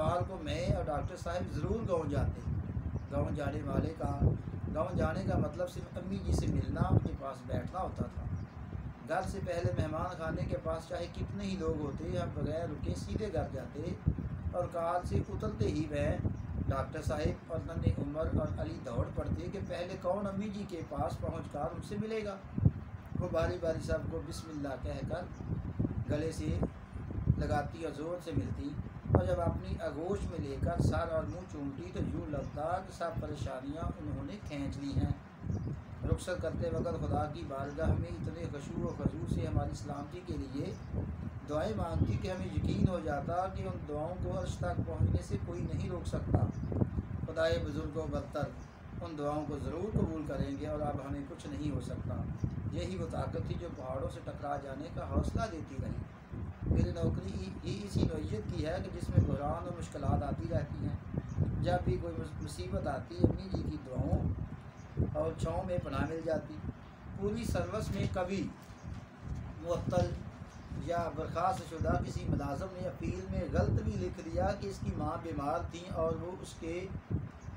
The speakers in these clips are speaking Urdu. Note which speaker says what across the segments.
Speaker 1: اتوار کو میں اور ڈاکٹر صاحب ضرور گاؤں جاتے۔ گاؤں جانے کا مطلب صرف امی جی سے ملنا، ان کے پاس بیٹھنا ہوتا تھا۔ گھر سے پہلے مہمان خانے کے پاس چاہے کتنے ہی لوگ ہوتے، ہم بغیر رکے سیدھے گھر جاتے اور کار سے اترتے ہی میں ڈاکٹر صاحب اور ننھے عمر اور علی دوڑ پڑتے کہ پہلے کون امی جی کے پاس پہنچ کر ان سے ملے گا۔ وہ باری باری سب کو بسم اللہ کہہ کر گلے سے لگاتی اور زور سے ملتی، اور جب اپنی آغوش میں لے کر سر اور منہ چومتی تو یوں لگتا کہ سب پریشانیاں انہوں نے کھینچ لی ہیں۔ رخصت کرتے وقت خدا کی بارگاہ میں اتنے خشوع و خضوع سے ہماری سلامتی کے لیے دعائیں مانگتی کہ ہمیں یقین ہو جاتا کہ ان دعاؤں کو عرش تک پہنچنے سے کوئی نہیں روک سکتا۔ خدائے بزرگ و برتر ان دعاؤں کو ضرور قبول کریں گے اور اب ہمیں کچھ نہیں ہو سکتا۔ یہی وہ طاقت تھی جو پہاڑوں سے ٹکرا جانے کا حوصلہ دیتی رہی۔ میری نوکری ہی اسی نوعیت کی ہے کہ جس میں بحران و مشکلات آتی رہتی ہیں۔ جب بھی کوئی مصیبت آتی، امی جی کی دعاؤں اور چھاؤں میں پناہ مل جاتی۔ پوری سروس میں کبھی معطل یا برخاست شدہ کسی ملازم نے اپیل میں غلط بھی لکھ دیا کہ اس کی ماں بیمار تھیں اور وہ اس کے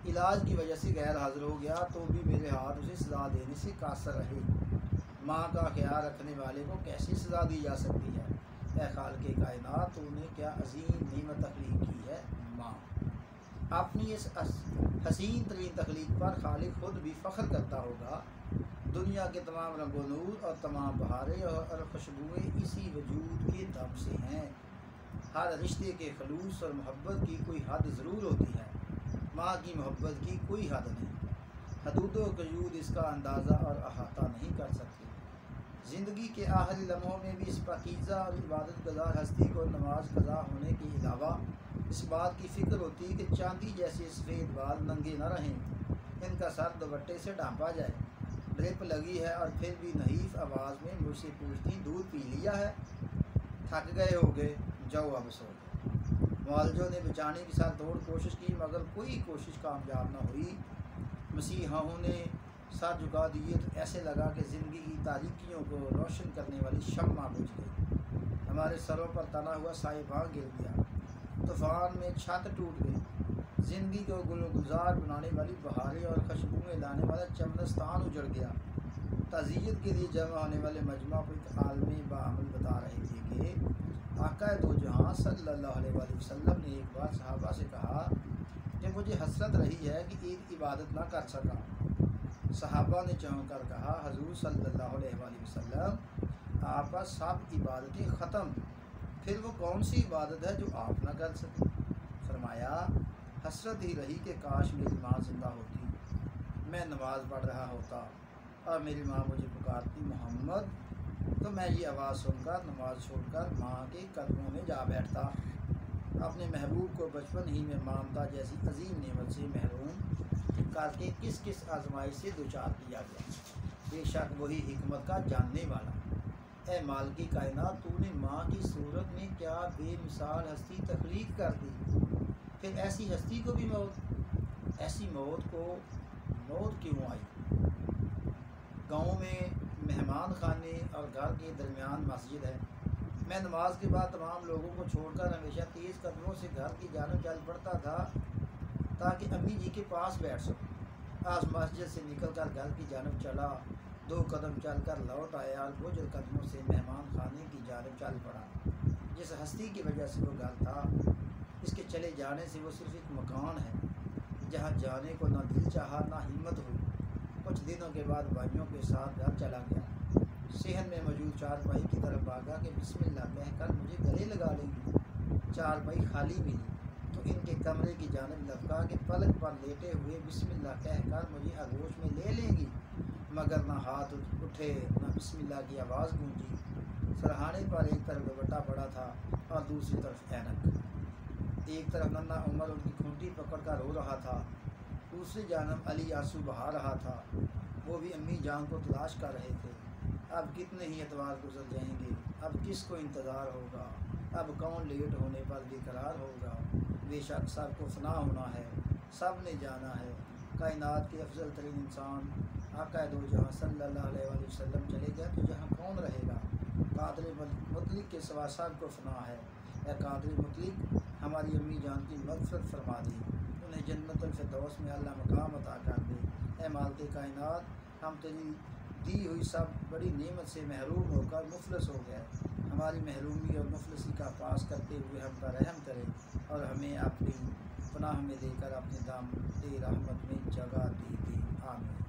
Speaker 1: علاج کی وجہ سے غیر حاضر ہو گیا، تو بھی میرے ہاتھ اسے سزا دینے سے قاصر رہے۔ ماں کا خیال رکھنے والے کو کیسے سزا دی جا سکتی ہے؟ اے خالق کائنات، تو نے کیا عظیم نعمت تخلیق کی ہے ماں۔ اپنی اس حسین ترین تخلیق پر خالق خود بھی فخر کرتا ہوگا۔ دنیا کے تمام رنگ و نور اور تمام بہاریں اور خوشبوئیں اسی وجود کے دم سے ہیں۔ ہر رشتے کے خلوص اور محبت کی کوئی حد ضرور ہوتی ہے، ماں کی محبت کی کوئی حد نہیں۔ حدود و قیود اس کا اندازہ اور احاطہ نہیں کر سکتے۔ زندگی کے آخری لمحوں میں بھی اس پاکیزہ اور عبادت گزار ہستی کو نماز قضا ہونے کے علاوہ اس بات کی فکر ہوتی کہ چاندی جیسے سفید بال ننگے نہ رہیں، ان کا سر دوپٹے سے ڈھانپا جائے۔ ڈرپ لگی ہے اور پھر بھی نحیف آواز میں مجھ سے پوچھتی دودھ پی لیا ہے؟ تھک گئے ہو گے، جاؤ اب سو جاؤ۔ معالجوں نے بچانے کی سر توڑ کوشش کی مگر کوئی کوشش کامیاب نہ ہوئی۔ مسیحاؤں نے سر جھکا دیے تو ایسے لگا کہ زندگی کی تاریکیوں کو روشن کرنے والی شمع بجھ گئی۔ ہمارے سروں پر تنا ہوا سائباں گر گیا، طوفان میں چھت ٹوٹ گئی۔ زندگی کو گل و گلزار بنانے والی بہاریں اور خوشبوئیں لانے والا چمنستان اجڑ گیا۔ تعزیت کے لیے جمع ہونے والے مجمع کو ایک عالم باعمل بتا رہے تھے کہ آقا دو جہاں صلی اللہ علیہ وآلہ وسلم نے ایک بار صحابہ سے کہا کہ مجھے حسرت رہی ہے کہ ایک عبادت نہ کر سکا۔ صحابہ نے چونک کر کہا حضور صلی اللہ علیہ وآلہ وسلم، آپ پر سب عبادتیں ختم، پھر وہ کون سی عبادت ہے جو آپ نہ کر سکے؟ فرمایا حسرت ہی رہی کہ کاش میری ماں زندہ ہوتی، میں نماز پڑھ رہا ہوتا اور میری ماں مجھے پکارتی محمد، تو میں یہ آواز سن کر نماز چھوڑ کر ماں کے قدموں میں جا بیٹھتا۔ اپنے محبوب کو بچپن ہی میں مامتا جیسی عظیم نعمت سے محروم کر کے کس کس آزمائش سے دوچار کیا گیا، بے شک وہی حکمت کا جاننے والا۔ اے مالکی کائنات، تو نے ماں کی صورت میں کیا بے مثال ہستی تخلیق کر دی، پھر ایسی ہستی کو بھی موت، ایسی موت کو موت کیوں آئی؟ گاؤں میں مہمان خانے اور گھر کے درمیان مسجد ہے۔ میں نماز کے بعد تمام لوگوں کو چھوڑ کر ہمیشہ تیز قدموں سے گھر کی جانب چل پڑتا تھا تاکہ امی جی کے پاس بیٹھ سکوں۔ آج مسجد سے نکل کر گھر کی جانب چلا، 2 قدم چل کر لوٹ آیا اور بوجھل قدموں سے مہمان خانے کی جانب چل پڑا۔ جس ہستی کی وجہ سے وہ گھر تھا، اس کے چلے جانے سے وہ صرف ایک مکان ہے جہاں جانے کو نہ دل چاہا نہ ہمت ہوئی۔ کچھ دنوں کے بعد بھائیوں کے ساتھ گھر چلا گیا۔ صحن میں موجود چارپائی کی طرف بھاگا کہ بسم اللہ کہہ کر مجھے گلے لگا لیں گی۔ چارپائی خالی ملی تو ان کے کمرے کی جانب لپکا کہ پلک پر لیٹے ہوئے بسم اللہ کہہ کر مجھے آغوش میں لے لیں گی، مگر نہ ہاتھ اٹھے نہ بسم اللہ کی آواز گونجی۔ سرہانے پر ایک طرف دوپٹہ پڑا تھا اور دوسری طرف اینک۔ ایک طرف ننھا عمر ان کی کھونٹی پکڑ کر رو رہا تھا، دوسری جانب علی آنسو بہا رہا تھا۔ وہ بھی امی جان کو تلاش کر رہے تھے۔ اب کتنے ہی اتوار گزر جائیں گے، اب کس کو انتظار ہوگا، اب کون لیٹ ہونے پر بے قرار ہوگا۔ بے شک سب کو فنا ہونا ہے، سب نے جانا ہے۔ کائنات کے افضل ترین انسان آقا دو جہاں صلی اللہ علیہ وآلہ وسلم چلے گئے تو جہاں کون رہے گا؟ قادر مطلق کے سوا سب کو فنا ہے۔ اے قادر مطلق، ہماری امی جان کی مغفرت فرما دے، انہیں جنت الفردوس میں اللہ مقام عطا کر دے۔ اے مالک کائنات، ہم تیری دی ہوئی سب بڑی نعمت سے محروم ہو کر مفلس ہو گئے، ہماری محرومی اور مفلسی کا پاس کرتے ہوئے ہم پر رحم کرے اور ہمیں اپنی پناہ میں لے کر اپنے دامن رحمت میں جگہ دے۔ آمین۔